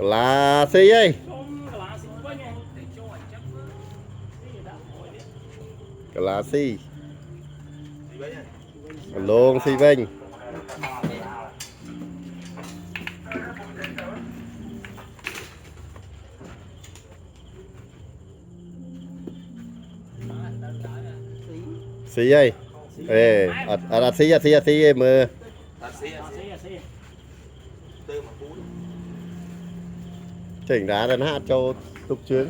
là xí ấy là xí luôn xí vinh xí ấy ê à xí mơ chỉnh đá lên hát cho tục chuyến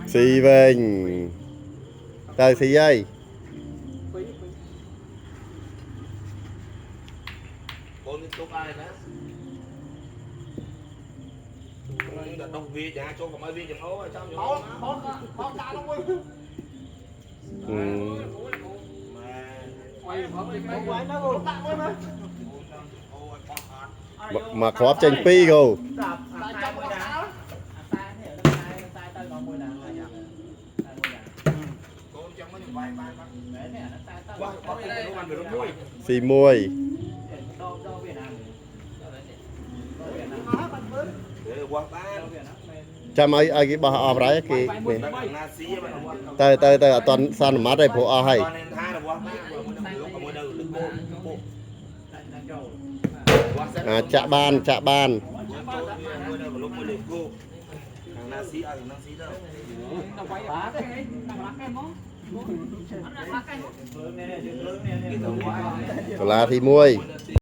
xí vinh tới xí ấy đông vi nhà cho mấy vi chấm ố trong mà khó tranh pi go xì muôi chăm ai cái bà ở đấy cái tới toàn san mát đây phụ hay chạ ban là thì muôi